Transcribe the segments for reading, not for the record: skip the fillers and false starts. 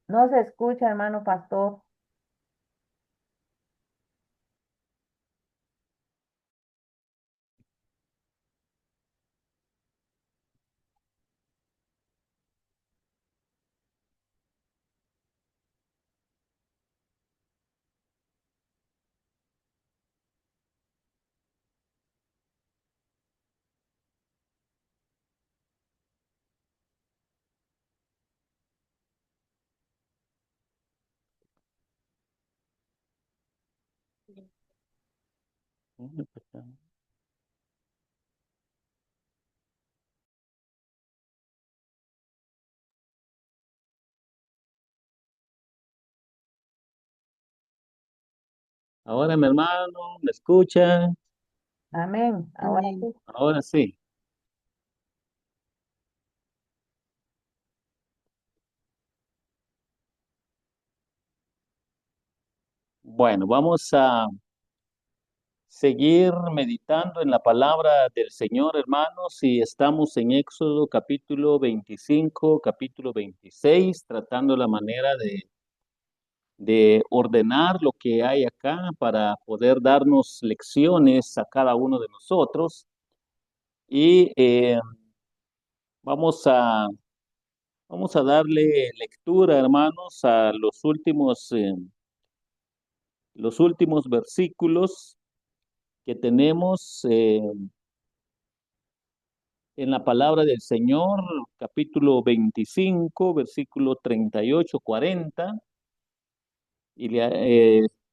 No se escucha, hermano pastor. Ahora, mi hermano, ¿me escucha? Amén. Ahora Amén. sí. Ahora sí. Bueno, vamos a seguir meditando en la palabra del Señor, hermanos, y estamos en Éxodo capítulo 25, capítulo 26, tratando la manera de ordenar lo que hay acá para poder darnos lecciones a cada uno de nosotros. Y vamos a, vamos a darle lectura, hermanos, a los últimos versículos que tenemos en la palabra del Señor, capítulo 25, versículo 38, 40,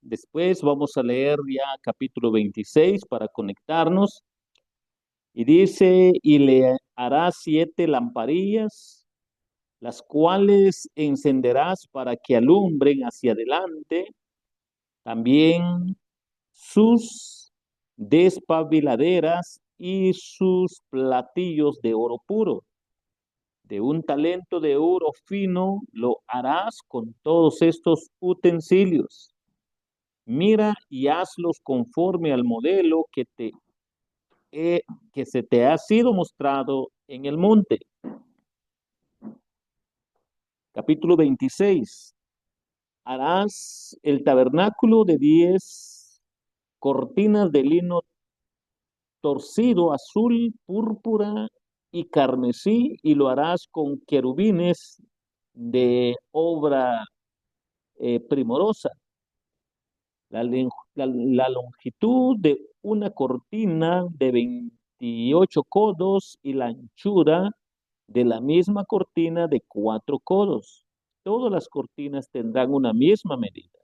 después vamos a leer ya capítulo 26 para conectarnos, y dice, y le harás 7 lamparillas, las cuales encenderás para que alumbren hacia adelante, también sus despabiladeras y sus platillos de oro puro. De un talento de oro fino lo harás con todos estos utensilios. Mira y hazlos conforme al modelo que se te ha sido mostrado en el monte. Capítulo 26. Harás el tabernáculo de 10 cortinas de lino torcido, azul, púrpura y carmesí, y lo harás con querubines de obra primorosa. La longitud de una cortina de 28 codos y la anchura de la misma cortina de 4 codos. Todas las cortinas tendrán una misma medida.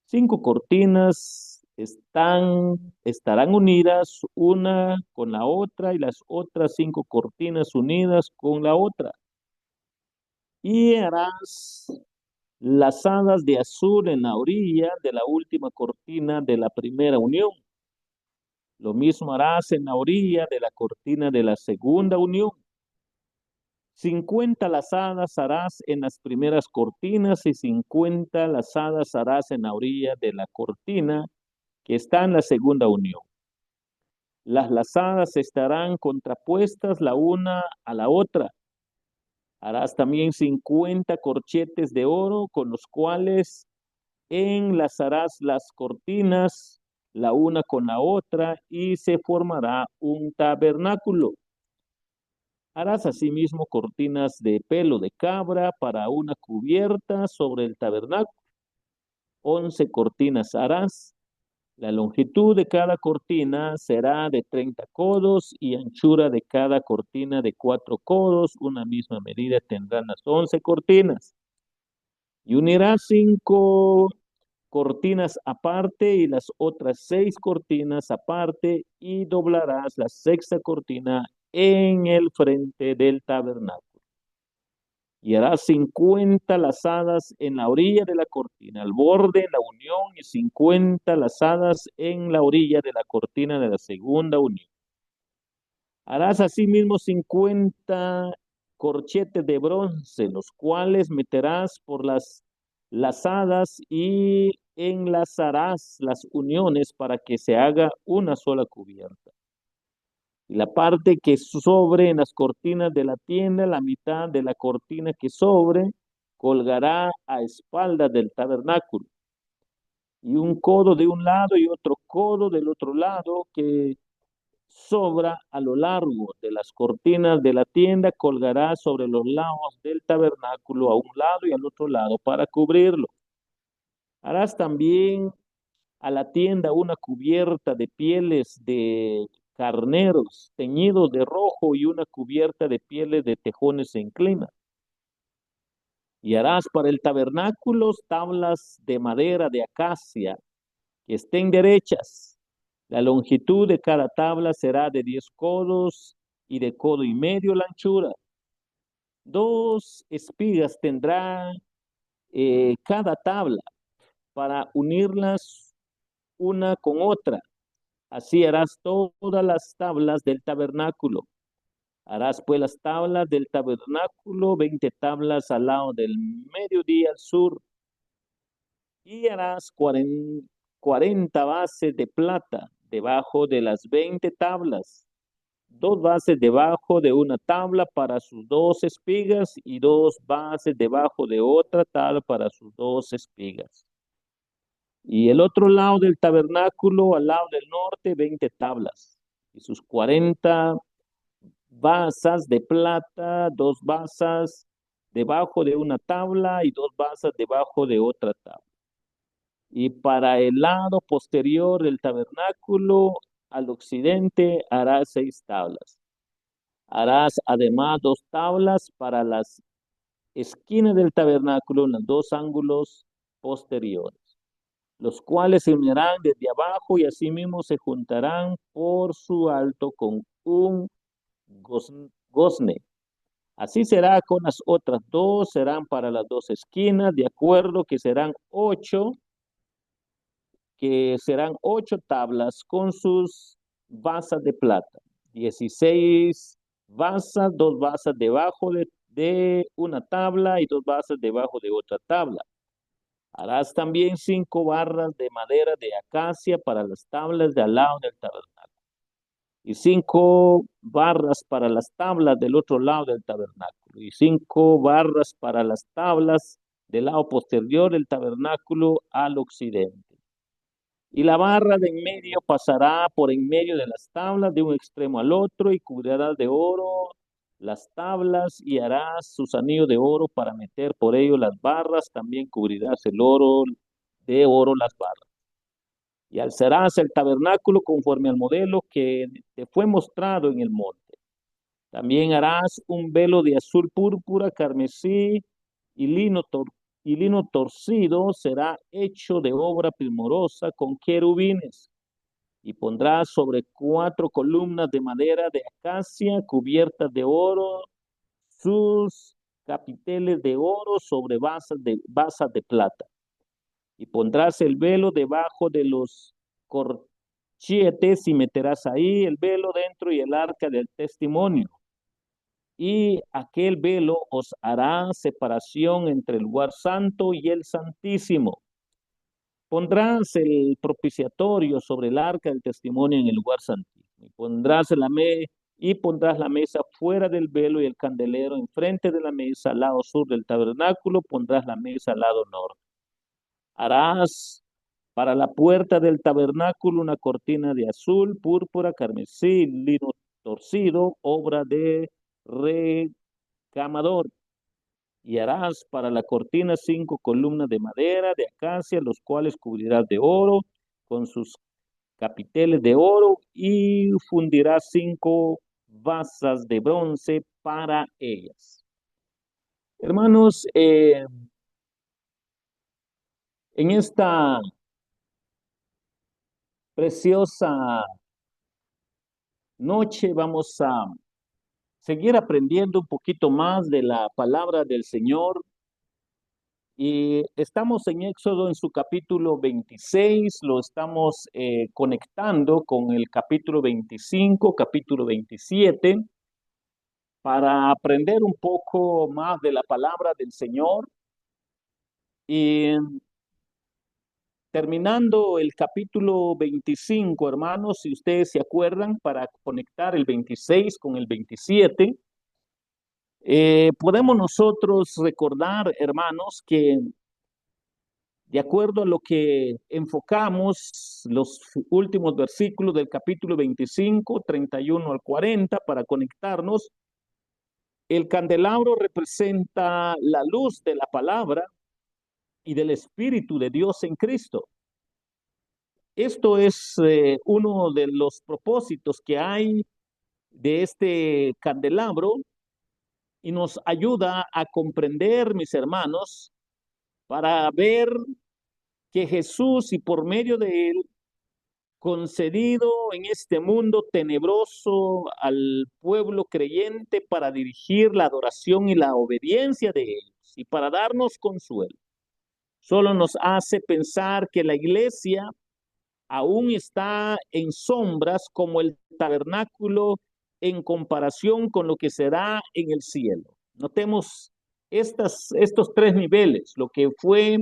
5 cortinas estarán unidas una con la otra y las otras 5 cortinas unidas con la otra. Y harás lazadas de azul en la orilla de la última cortina de la primera unión. Lo mismo harás en la orilla de la cortina de la segunda unión. 50 lazadas harás en las primeras cortinas y 50 lazadas harás en la orilla de la cortina que está en la segunda unión. Las lazadas estarán contrapuestas la una a la otra. Harás también 50 corchetes de oro con los cuales enlazarás las cortinas la una con la otra y se formará un tabernáculo. Harás asimismo cortinas de pelo de cabra para una cubierta sobre el tabernáculo. 11 cortinas harás. La longitud de cada cortina será de 30 codos y anchura de cada cortina de 4 codos. Una misma medida tendrán las 11 cortinas. Y unirás 5 cortinas aparte y las otras 6 cortinas aparte y doblarás la sexta cortina en el frente del tabernáculo. Y harás 50 lazadas en la orilla de la cortina, al borde de la unión, y 50 lazadas en la orilla de la cortina de la segunda unión. Harás asimismo 50 corchetes de bronce, los cuales meterás por las lazadas y enlazarás las uniones para que se haga una sola cubierta. Y la parte que sobre en las cortinas de la tienda, la mitad de la cortina que sobre, colgará a espaldas del tabernáculo. Y un codo de un lado y otro codo del otro lado que sobra a lo largo de las cortinas de la tienda, colgará sobre los lados del tabernáculo a un lado y al otro lado para cubrirlo. Harás también a la tienda una cubierta de pieles de carneros teñidos de rojo y una cubierta de pieles de tejones en clima. Y harás para el tabernáculo tablas de madera de acacia que estén derechas. La longitud de cada tabla será de 10 codos y de codo y medio la anchura. 2 espigas tendrá cada tabla para unirlas una con otra. Así harás todas las tablas del tabernáculo. Harás pues las tablas del tabernáculo, 20 tablas al lado del mediodía al sur, y harás 40 bases de plata debajo de las 20 tablas, 2 bases debajo de una tabla para sus 2 espigas y 2 bases debajo de otra tabla para sus 2 espigas. Y el otro lado del tabernáculo, al lado del norte, 20 tablas y sus 40 basas de plata, 2 basas debajo de una tabla y 2 basas debajo de otra tabla. Y para el lado posterior del tabernáculo, al occidente, harás 6 tablas. Harás además 2 tablas para las esquinas del tabernáculo en los 2 ángulos posteriores, los cuales se unirán desde abajo y asimismo se juntarán por su alto con un gozne. Así será con las otras 2, serán para las 2 esquinas, de acuerdo que serán 8 tablas con sus basas de plata. 16 basas, 2 basas debajo de una tabla y 2 basas debajo de otra tabla. Harás también 5 barras de madera de acacia para las tablas de al lado del tabernáculo y 5 barras para las tablas del otro lado del tabernáculo, y 5 barras para las tablas del lado posterior del tabernáculo al occidente. Y la barra de en medio pasará por en medio de las tablas de un extremo al otro y cubrirá de oro las tablas y harás sus anillos de oro para meter por ello las barras. También cubrirás el oro de oro las barras. Y alzarás el tabernáculo conforme al modelo que te fue mostrado en el monte. También harás un velo de azul púrpura, carmesí y lino torcido. Será hecho de obra primorosa con querubines. Y pondrás sobre 4 columnas de madera de acacia cubiertas de oro sus capiteles de oro sobre basas de plata. Y pondrás el velo debajo de los corchetes y meterás ahí el velo dentro y el arca del testimonio. Y aquel velo os hará separación entre el lugar santo y el santísimo. Pondrás el propiciatorio sobre el arca del testimonio en el lugar santísimo. Y pondrás la mesa fuera del velo y el candelero enfrente de la mesa al lado sur del tabernáculo. Pondrás la mesa al lado norte. Harás para la puerta del tabernáculo una cortina de azul, púrpura, carmesí, lino torcido, obra de recamador. Y harás para la cortina 5 columnas de madera de acacia, los cuales cubrirás de oro con sus capiteles de oro, y fundirás 5 basas de bronce para ellas. Hermanos, en esta preciosa noche vamos a seguir aprendiendo un poquito más de la palabra del Señor. Y estamos en Éxodo en su capítulo 26, lo estamos conectando con el capítulo 25, capítulo 27, para aprender un poco más de la palabra del Señor. Y terminando el capítulo 25, hermanos, si ustedes se acuerdan, para conectar el 26 con el 27, podemos nosotros recordar, hermanos, que de acuerdo a lo que enfocamos los últimos versículos del capítulo 25, 31 al 40, para conectarnos, el candelabro representa la luz de la palabra y del Espíritu de Dios en Cristo. Esto es uno de los propósitos que hay de este candelabro y nos ayuda a comprender, mis hermanos, para ver que Jesús y por medio de él concedido en este mundo tenebroso al pueblo creyente para dirigir la adoración y la obediencia de ellos y para darnos consuelo. Solo nos hace pensar que la iglesia aún está en sombras como el tabernáculo en comparación con lo que será en el cielo. Notemos estos tres niveles, lo que fue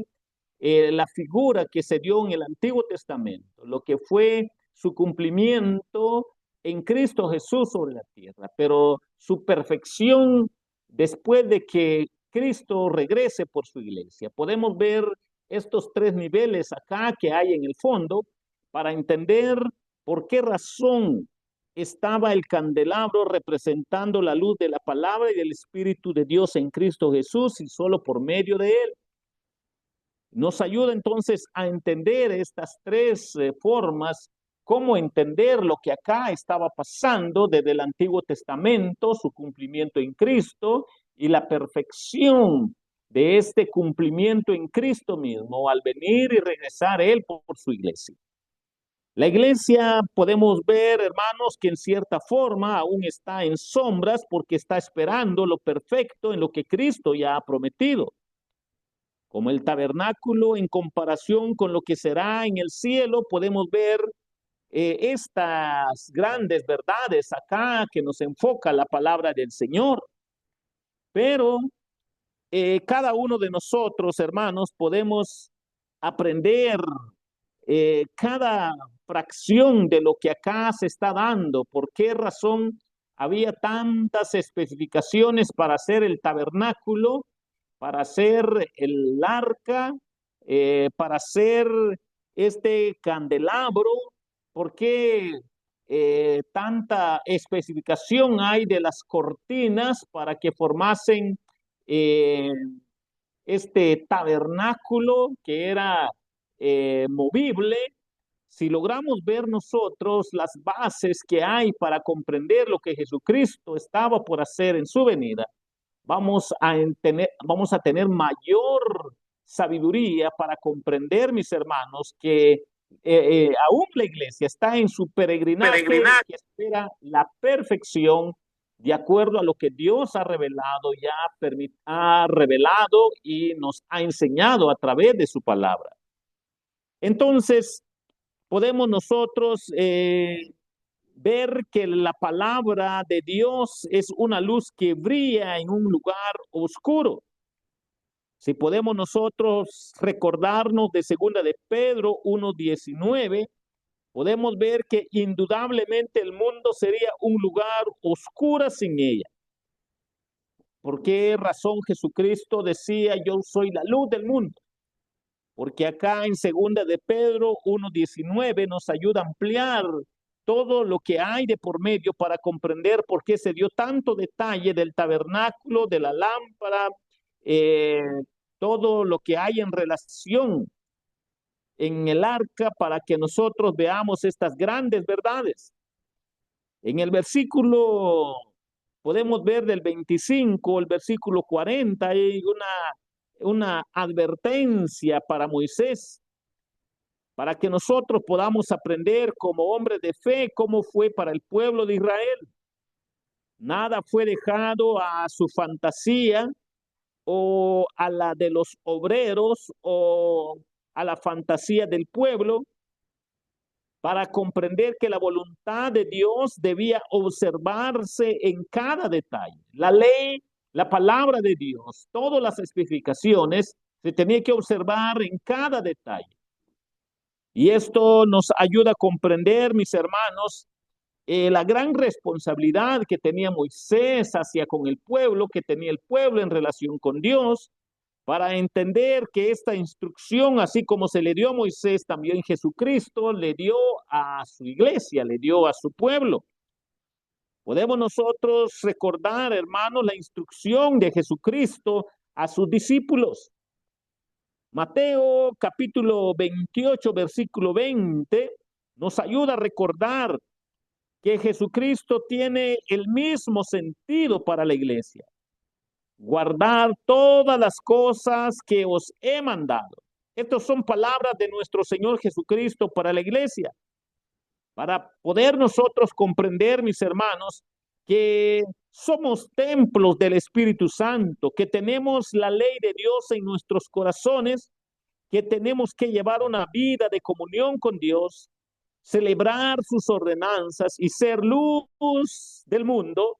la figura que se dio en el Antiguo Testamento, lo que fue su cumplimiento en Cristo Jesús sobre la tierra, pero su perfección después de que Cristo regrese por su iglesia. Podemos ver estos tres niveles acá que hay en el fondo para entender por qué razón estaba el candelabro representando la luz de la palabra y del Espíritu de Dios en Cristo Jesús y solo por medio de él. Nos ayuda entonces a entender estas tres formas, cómo entender lo que acá estaba pasando desde el Antiguo Testamento, su cumplimiento en Cristo y la perfección de este cumplimiento en Cristo mismo al venir y regresar Él por su iglesia. La iglesia podemos ver, hermanos, que en cierta forma aún está en sombras porque está esperando lo perfecto en lo que Cristo ya ha prometido. Como el tabernáculo en comparación con lo que será en el cielo, podemos ver estas grandes verdades acá que nos enfoca la palabra del Señor. Pero cada uno de nosotros, hermanos, podemos aprender cada fracción de lo que acá se está dando. ¿Por qué razón había tantas especificaciones para hacer el tabernáculo, para hacer el arca, para hacer este candelabro? ¿Por qué tanta especificación hay de las cortinas para que formasen eh, este tabernáculo que era movible? Si logramos ver nosotros las bases que hay para comprender lo que Jesucristo estaba por hacer en su venida, vamos a tener mayor sabiduría para comprender, mis hermanos, que aún la iglesia está en su peregrinaje que espera la perfección de acuerdo a lo que Dios ha revelado, ha revelado y nos ha enseñado a través de su palabra. Entonces, podemos nosotros ver que la palabra de Dios es una luz que brilla en un lugar oscuro. Si podemos nosotros recordarnos de segunda de Pedro 1:19, podemos ver que indudablemente el mundo sería un lugar oscuro sin ella. ¿Por qué razón Jesucristo decía, yo soy la luz del mundo? Porque acá en segunda de Pedro 1:19 nos ayuda a ampliar todo lo que hay de por medio para comprender por qué se dio tanto detalle del tabernáculo, de la lámpara, eh, todo lo que hay en relación en el arca para que nosotros veamos estas grandes verdades. En el versículo, podemos ver del 25, el versículo 40, hay una advertencia para Moisés, para que nosotros podamos aprender como hombres de fe cómo fue para el pueblo de Israel. Nada fue dejado a su fantasía o a la de los obreros o a la fantasía del pueblo para comprender que la voluntad de Dios debía observarse en cada detalle. La ley, la palabra de Dios, todas las especificaciones se tenía que observar en cada detalle. Y esto nos ayuda a comprender, mis hermanos, la gran responsabilidad que tenía Moisés hacia con el pueblo, que tenía el pueblo en relación con Dios, para entender que esta instrucción, así como se le dio a Moisés, también Jesucristo le dio a su iglesia, le dio a su pueblo. Podemos nosotros recordar, hermanos, la instrucción de Jesucristo a sus discípulos. Mateo capítulo 28, versículo 20, nos ayuda a recordar que Jesucristo tiene el mismo sentido para la iglesia. Guardar todas las cosas que os he mandado. Estas son palabras de nuestro Señor Jesucristo para la iglesia. Para poder nosotros comprender, mis hermanos, que somos templos del Espíritu Santo, que tenemos la ley de Dios en nuestros corazones, que tenemos que llevar una vida de comunión con Dios, celebrar sus ordenanzas y ser luz del mundo.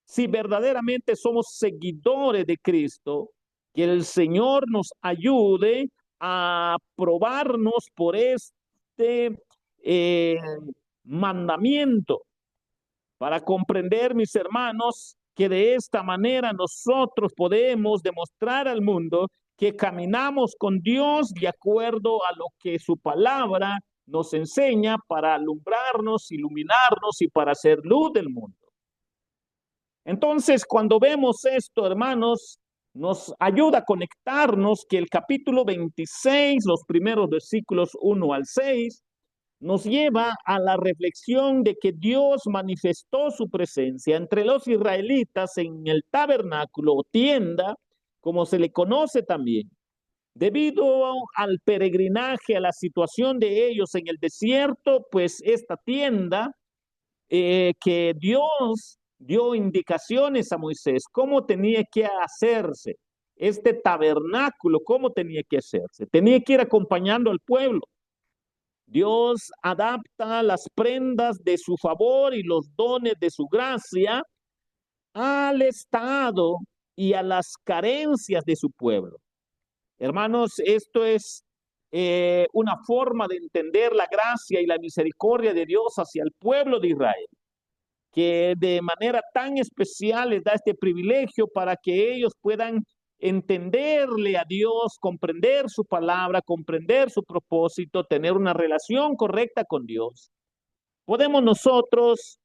Si verdaderamente somos seguidores de Cristo, que el Señor nos ayude a probarnos por este eh, mandamiento, para comprender, mis hermanos, que de esta manera nosotros podemos demostrar al mundo que caminamos con Dios de acuerdo a lo que su palabra nos enseña para alumbrarnos, iluminarnos y para ser luz del mundo. Entonces, cuando vemos esto, hermanos, nos ayuda a conectarnos que el capítulo 26, los primeros versículos 1 al 6, nos lleva a la reflexión de que Dios manifestó su presencia entre los israelitas en el tabernáculo o tienda, como se le conoce también. Debido al peregrinaje, a la situación de ellos en el desierto, pues esta tienda que Dios dio indicaciones a Moisés, cómo tenía que hacerse, este tabernáculo, cómo tenía que hacerse. Tenía que ir acompañando al pueblo. Dios adapta las prendas de su favor y los dones de su gracia al estado y a las carencias de su pueblo. Hermanos, esto es una forma de entender la gracia y la misericordia de Dios hacia el pueblo de Israel, que de manera tan especial les da este privilegio para que ellos puedan entenderle a Dios, comprender su palabra, comprender su propósito, tener una relación correcta con Dios. Podemos nosotros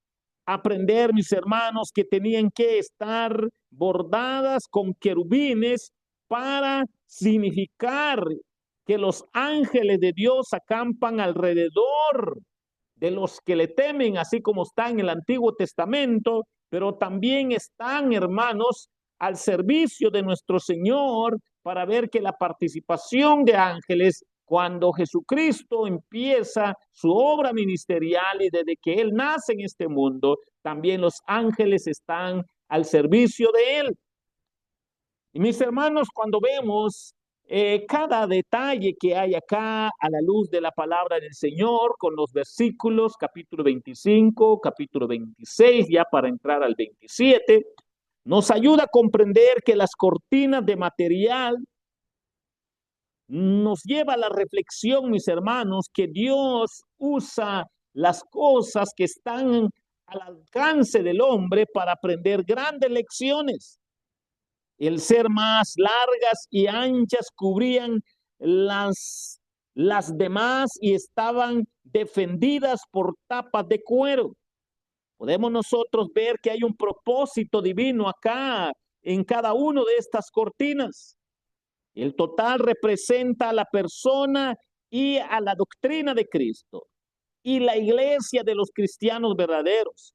aprender, mis hermanos, que tenían que estar bordadas con querubines para significar que los ángeles de Dios acampan alrededor de los que le temen, así como está en el Antiguo Testamento, pero también están, hermanos, al servicio de nuestro Señor para ver que la participación de ángeles, cuando Jesucristo empieza su obra ministerial y desde que Él nace en este mundo, también los ángeles están al servicio de Él. Y mis hermanos, cuando vemos cada detalle que hay acá a la luz de la palabra del Señor, con los versículos, capítulo 25, capítulo 26, ya para entrar al 27, nos ayuda a comprender que las cortinas de material nos lleva a la reflexión, mis hermanos, que Dios usa las cosas que están al alcance del hombre para aprender grandes lecciones. El ser más largas y anchas cubrían las demás y estaban defendidas por tapas de cuero. Podemos nosotros ver que hay un propósito divino acá en cada una de estas cortinas. El total representa a la persona y a la doctrina de Cristo y la iglesia de los cristianos verdaderos.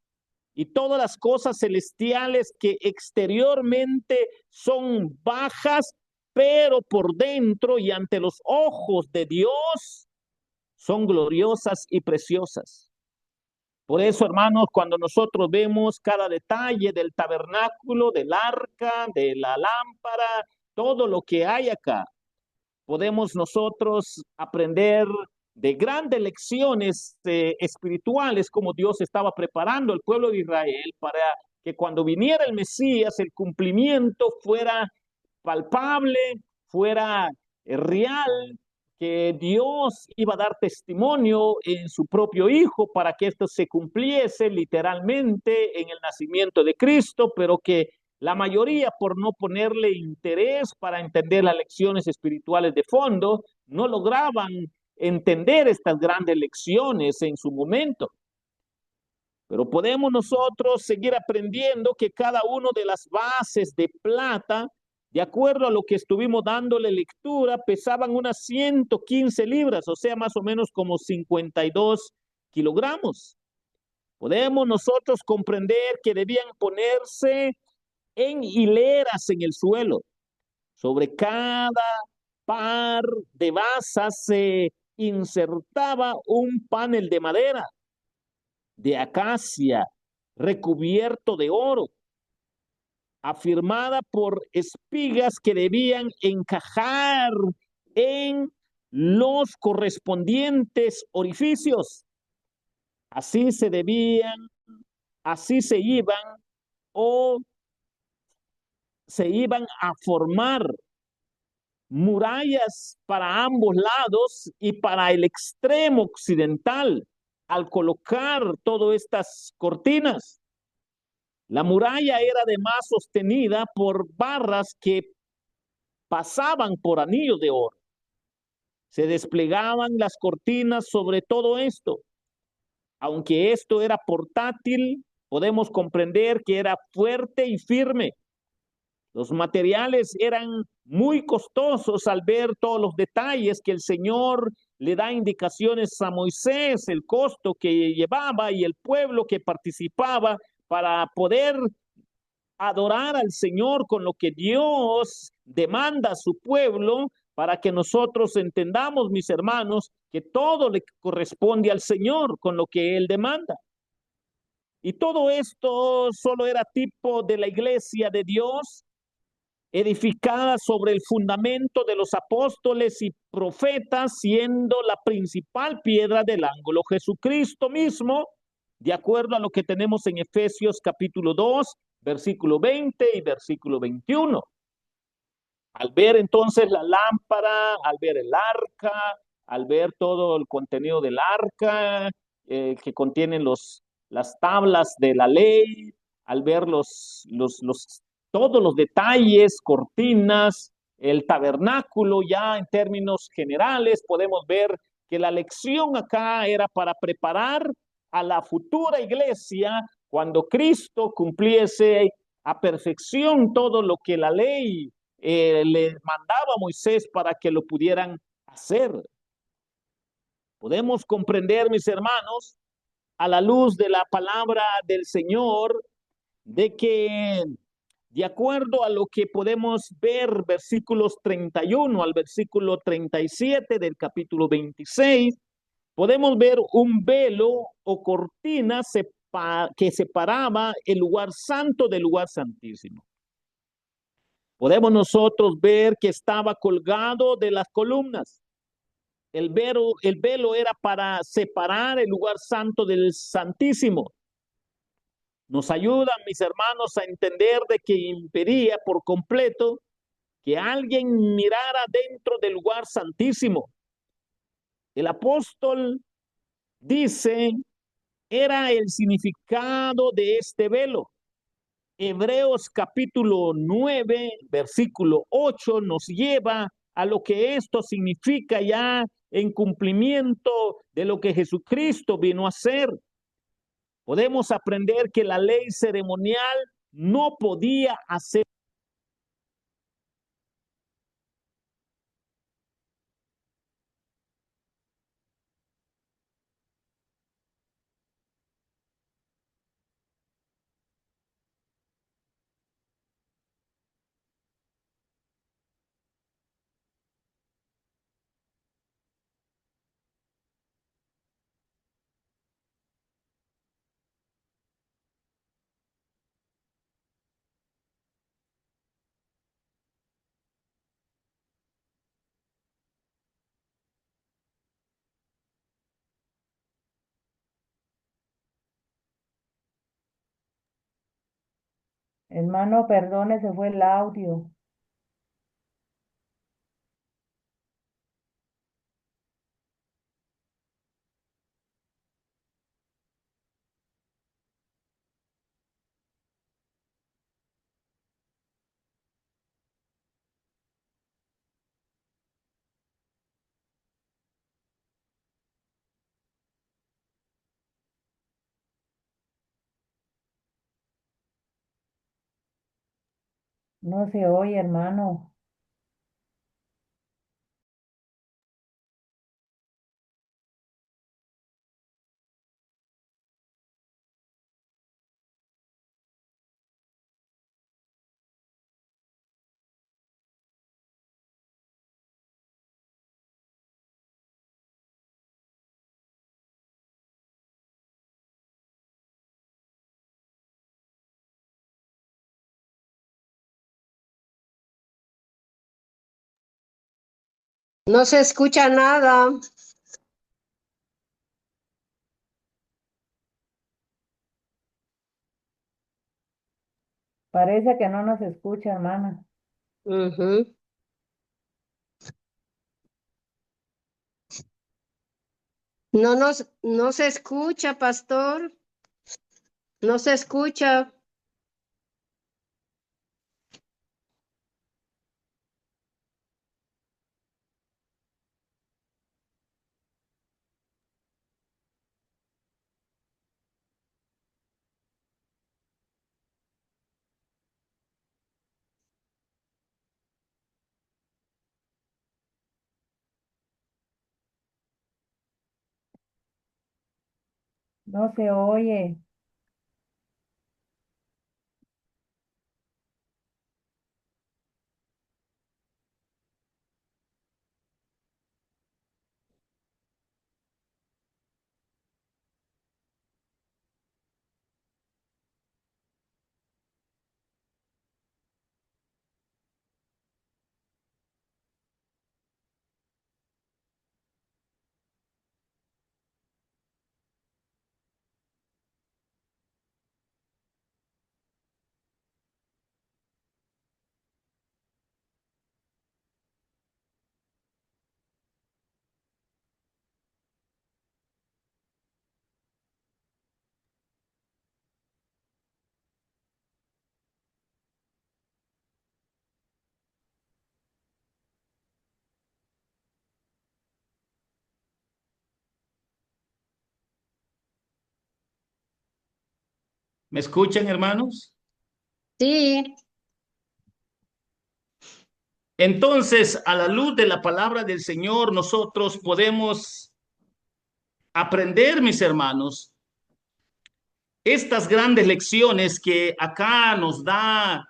Y todas las cosas celestiales que exteriormente son bajas, pero por dentro y ante los ojos de Dios son gloriosas y preciosas. Por eso, hermanos, cuando nosotros vemos cada detalle del tabernáculo, del arca, de la lámpara, todo lo que hay acá, podemos nosotros aprender de grandes lecciones espirituales, como Dios estaba preparando al pueblo de Israel para que cuando viniera el Mesías, el cumplimiento fuera palpable, fuera real, que Dios iba a dar testimonio en su propio Hijo para que esto se cumpliese literalmente en el nacimiento de Cristo, pero que la mayoría, por no ponerle interés para entender las lecciones espirituales de fondo, no lograban entender estas grandes lecciones en su momento. Pero podemos nosotros seguir aprendiendo que cada una de las bases de plata, de acuerdo a lo que estuvimos dándole lectura, pesaban unas 115 libras, o sea, más o menos como 52 kilogramos. Podemos nosotros comprender que debían ponerse en hileras en el suelo. Sobre cada par de basas se insertaba un panel de madera, de acacia, recubierto de oro, afirmada por espigas que debían encajar en los correspondientes orificios. Así se debían, así se iban o se iban a formar murallas para ambos lados y para el extremo occidental al colocar todas estas cortinas. La muralla era además sostenida por barras que pasaban por anillos de oro. Se desplegaban las cortinas sobre todo esto. Aunque esto era portátil, podemos comprender que era fuerte y firme. Los materiales eran muy costosos al ver todos los detalles que el Señor le da indicaciones a Moisés, el costo que llevaba y el pueblo que participaba para poder adorar al Señor con lo que Dios demanda a su pueblo, para que nosotros entendamos, mis hermanos, que todo le corresponde al Señor con lo que Él demanda. Y todo esto solo era tipo de la iglesia de Dios, edificada sobre el fundamento de los apóstoles y profetas, siendo la principal piedra del ángulo Jesucristo mismo, de acuerdo a lo que tenemos en Efesios capítulo 2, versículo 20 y versículo 21. Al ver entonces la lámpara, al ver el arca, al ver todo el contenido del arca, que contienen las tablas de la ley, al ver todos los detalles, cortinas, el tabernáculo, ya en términos generales, podemos ver que la lección acá era para preparar a la futura iglesia cuando Cristo cumpliese a perfección todo lo que la ley le mandaba a Moisés para que lo pudieran hacer. Podemos comprender, mis hermanos, a la luz de la palabra del Señor, de que de acuerdo a lo que podemos ver, versículos 31 al versículo 37 del capítulo 26, podemos ver un velo o cortina que separaba el lugar santo del lugar santísimo. Podemos nosotros ver que estaba colgado de las columnas. El velo era para separar el lugar santo del santísimo. Nos ayudan, mis hermanos, a entender de que impedía por completo que alguien mirara dentro del lugar santísimo. El apóstol dice, era el significado de este velo. Hebreos capítulo 9, versículo 8 nos lleva a lo que esto significa ya en cumplimiento de lo que Jesucristo vino a hacer. Podemos aprender que la ley ceremonial no podía hacer. Hermano, perdone, se fue el audio. No se oye, hermano. No se escucha nada. Parece que no nos escucha, hermana. Ujú. No se escucha, pastor. No se escucha. No se oye. ¿Me escuchan, hermanos? Sí. Entonces, a la luz de la palabra del Señor, nosotros podemos aprender, mis hermanos, estas grandes lecciones que acá nos da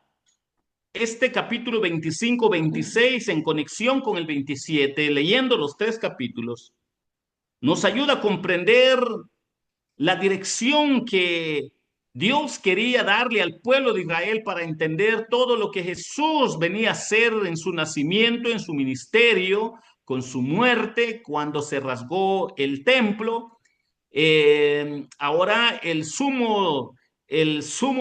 este capítulo 25-26 en conexión con el 27, leyendo los tres capítulos, nos ayuda a comprender la dirección que Dios quería darle al pueblo de Israel para entender todo lo que Jesús venía a hacer en su nacimiento, en su ministerio, con su muerte, cuando se rasgó el templo. Ahora el sumo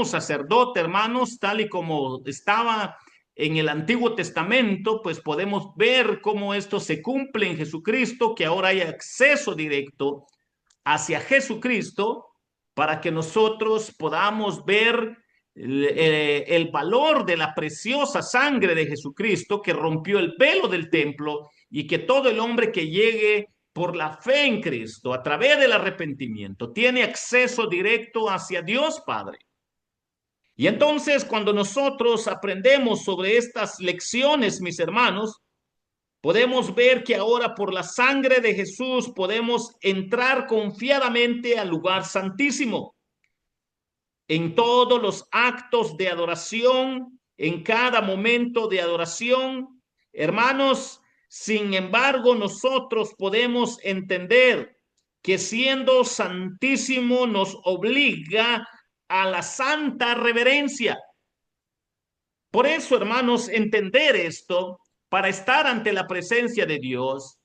sacerdote, hermanos, tal y como estaba en el Antiguo Testamento, pues podemos ver cómo esto se cumple en Jesucristo, que ahora hay acceso directo hacia Jesucristo para que nosotros podamos ver el valor de la preciosa sangre de Jesucristo que rompió el velo del templo y que todo el hombre que llegue por la fe en Cristo a través del arrepentimiento tiene acceso directo hacia Dios Padre. Y entonces cuando nosotros aprendemos sobre estas lecciones, mis hermanos, podemos ver que ahora por la sangre de Jesús podemos entrar confiadamente al lugar santísimo. En todos los actos de adoración, en cada momento de adoración, hermanos, sin embargo, nosotros podemos entender que siendo santísimo nos obliga a la santa reverencia. Por eso, hermanos, entender esto para estar ante la presencia de Dios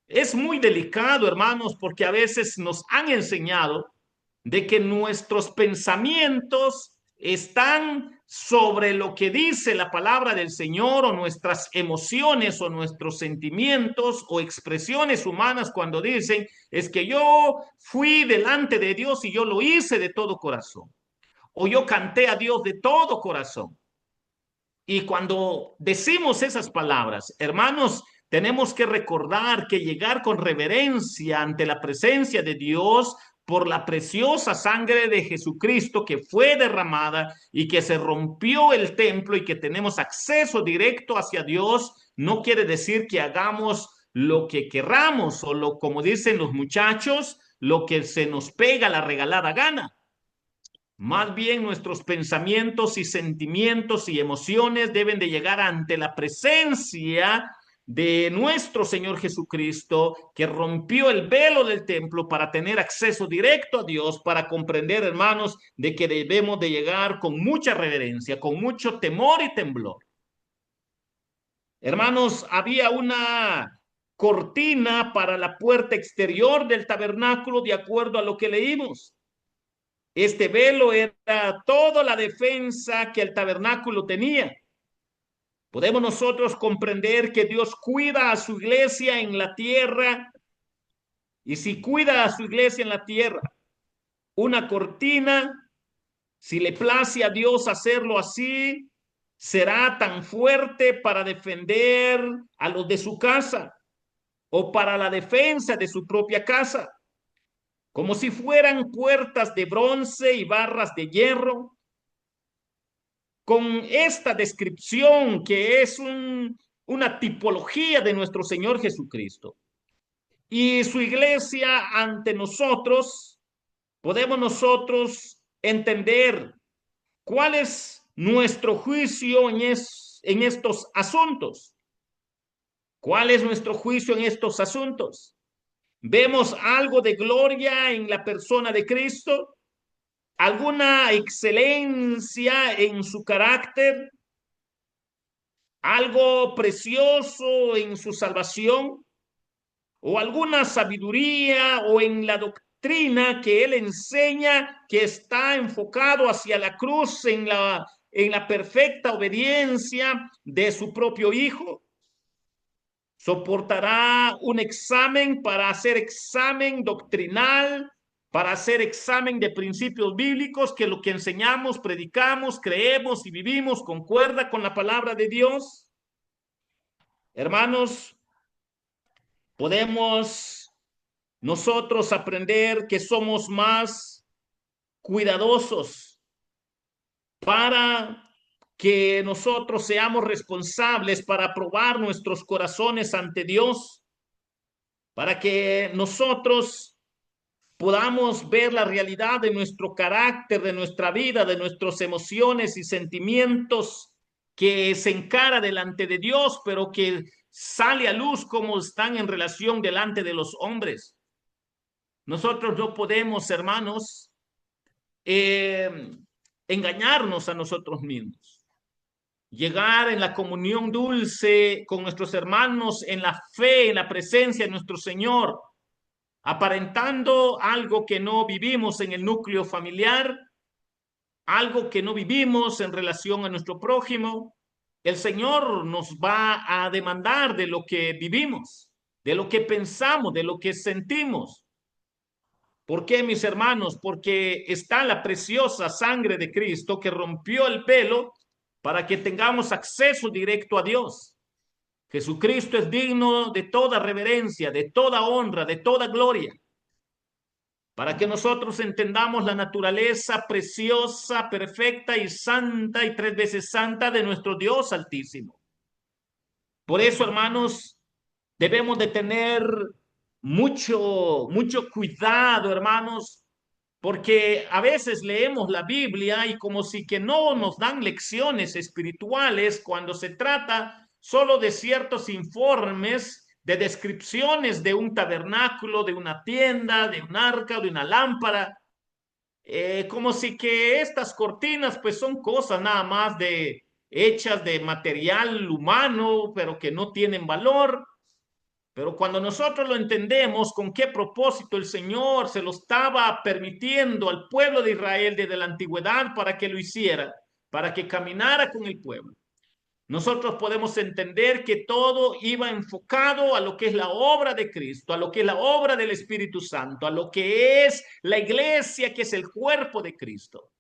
es muy delicado, hermanos, porque a veces nos han enseñado de que nuestros pensamientos están sobre lo que dice la palabra del Señor o nuestras emociones o nuestros sentimientos o expresiones humanas cuando dicen es que yo fui delante de Dios y yo lo hice de todo corazón o yo canté a Dios de todo corazón. Y cuando decimos esas palabras, hermanos, tenemos que recordar que llegar con reverencia ante la presencia de Dios por la preciosa sangre de Jesucristo que fue derramada y que se rompió el templo y que tenemos acceso directo hacia Dios, no quiere decir que hagamos lo que querramos o como dicen los muchachos, lo que se nos pega la regalada gana. Más bien nuestros pensamientos y sentimientos y emociones deben de llegar ante la presencia de nuestro Señor Jesucristo, que rompió el velo del templo para tener acceso directo a Dios, para comprender, hermanos, de que debemos de llegar con mucha reverencia, con mucho temor y temblor. Hermanos, había una cortina para la puerta exterior del tabernáculo, de acuerdo a lo que leímos. Este velo era toda la defensa que el tabernáculo tenía. Podemos nosotros comprender que Dios cuida a su iglesia en la tierra, y si cuida a su iglesia en la tierra, una cortina, si le place a Dios hacerlo así, será tan fuerte para defender a los de su casa o para la defensa de su propia casa, como si fueran puertas de bronce y barras de hierro. Con esta descripción que es una tipología de nuestro Señor Jesucristo y su iglesia ante nosotros, podemos nosotros entender cuál es nuestro juicio en estos asuntos. ¿Cuál es nuestro juicio en estos asuntos? ¿Vemos algo de gloria en la persona de Cristo? ¿Alguna excelencia en su carácter? ¿Algo precioso en su salvación? ¿O alguna sabiduría o en la doctrina que él enseña que está enfocado hacia la cruz en la perfecta obediencia de su propio Hijo? ¿Soportará un examen para hacer examen doctrinal, para hacer examen de principios bíblicos, que lo que enseñamos, predicamos, creemos y vivimos concuerda con la palabra de Dios? Hermanos, podemos nosotros aprender que somos más cuidadosos para que nosotros seamos responsables para probar nuestros corazones ante Dios, para que nosotros podamos ver la realidad de nuestro carácter, de nuestra vida, de nuestras emociones y sentimientos que se encara delante de Dios, pero que sale a luz como están en relación delante de los hombres. Nosotros no podemos, hermanos, engañarnos a nosotros mismos. Llegar en la comunión dulce con nuestros hermanos, en la fe, en la presencia de nuestro Señor, aparentando algo que no vivimos en el núcleo familiar, algo que no vivimos en relación a nuestro prójimo. El Señor nos va a demandar de lo que vivimos, de lo que pensamos, de lo que sentimos. ¿Por qué, mis hermanos? Porque está la preciosa sangre de Cristo que rompió el velo para que tengamos acceso directo a Dios. Jesucristo es digno de toda reverencia, de toda honra, de toda gloria. Para que nosotros entendamos la naturaleza preciosa, perfecta y santa y 3 veces santa de nuestro Dios Altísimo. Por eso, hermanos, debemos de tener mucho cuidado, hermanos, porque a veces leemos la Biblia y como si que no nos dan lecciones espirituales cuando se trata solo de ciertos informes, de descripciones de un tabernáculo, de una tienda, de un arca, de una lámpara, como si que estas cortinas pues son cosas nada más hechas de material humano, pero que no tienen valor. Pero cuando nosotros lo entendemos con qué propósito el Señor se lo estaba permitiendo al pueblo de Israel desde la antigüedad para que lo hiciera, para que caminara con el pueblo, nosotros podemos entender que todo iba enfocado a lo que es la obra de Cristo, a lo que es la obra del Espíritu Santo, a lo que es la iglesia, que es el cuerpo de Cristo.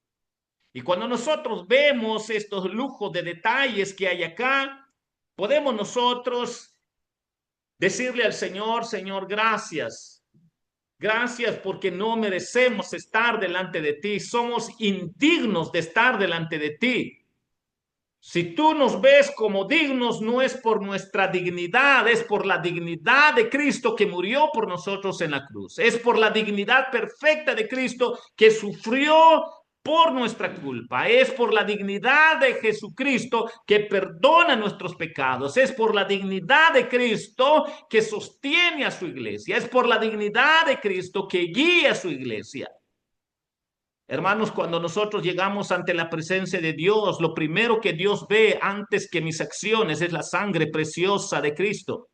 Y cuando nosotros vemos estos lujos de detalles que hay acá, podemos nosotros decirle al Señor, Señor, gracias Gracias porque no merecemos estar delante de ti. Somos indignos de estar delante de ti. Si tú nos ves como dignos, no es por nuestra dignidad, es por la dignidad de Cristo que murió por nosotros en la cruz. Es por la dignidad perfecta de Cristo que sufrió por nuestra culpa. Es por la dignidad de Jesucristo que perdona nuestros pecados. Es por la dignidad de Cristo que sostiene a su iglesia. Es por la dignidad de Cristo que guía a su iglesia. Hermanos, cuando nosotros llegamos ante la presencia de Dios, lo primero que Dios ve antes que mis acciones es la sangre preciosa de Cristo.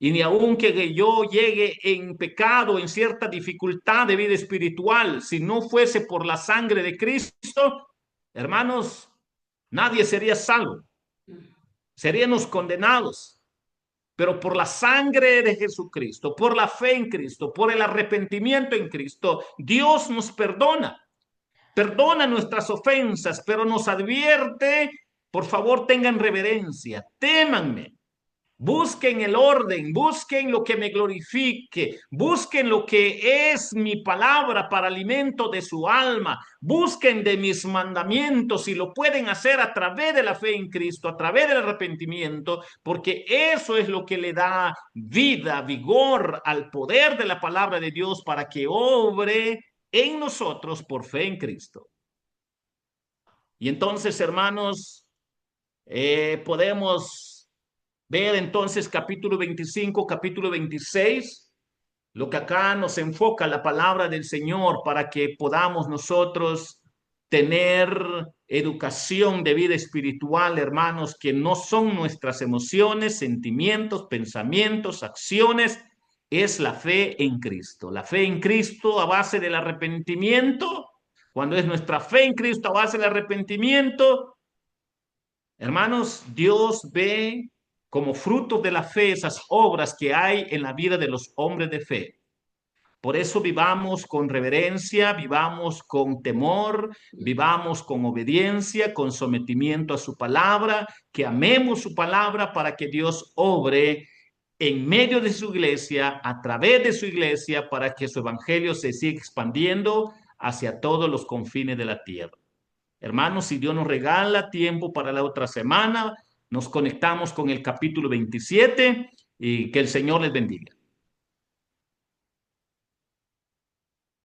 Y ni aun que yo llegue en pecado, en cierta dificultad de vida espiritual, si no fuese por la sangre de Cristo, hermanos, nadie sería salvo. Seríamos condenados. Pero por la sangre de Jesucristo, por la fe en Cristo, por el arrepentimiento en Cristo, Dios nos perdona. Perdona nuestras ofensas, pero nos advierte, por favor, tengan reverencia, témanme, busquen el orden, busquen lo que me glorifique, busquen lo que es mi palabra para alimento de su alma, busquen de mis mandamientos y lo pueden hacer a través de la fe en Cristo, a través del arrepentimiento, porque eso es lo que le da vida, vigor al poder de la palabra de Dios para que obre en nosotros por fe en Cristo. Y entonces, hermanos, podemos ver entonces capítulo 25, capítulo 26, lo que acá nos enfoca la palabra del Señor para que podamos nosotros tener educación de vida espiritual, hermanos, que no son nuestras emociones, sentimientos, pensamientos, acciones, es la fe en Cristo. La fe en Cristo a base del arrepentimiento, cuando es nuestra fe en Cristo a base del arrepentimiento, hermanos, Dios ve como fruto de la fe esas obras que hay en la vida de los hombres de fe. Por eso vivamos con reverencia, vivamos con temor, vivamos con obediencia, con sometimiento a su palabra, que amemos su palabra para que Dios obre en medio de su iglesia, a través de su iglesia, para que su evangelio se siga expandiendo hacia todos los confines de la tierra. Hermanos, si Dios nos regala tiempo para la otra semana, nos conectamos con el capítulo 27 y que el Señor les bendiga.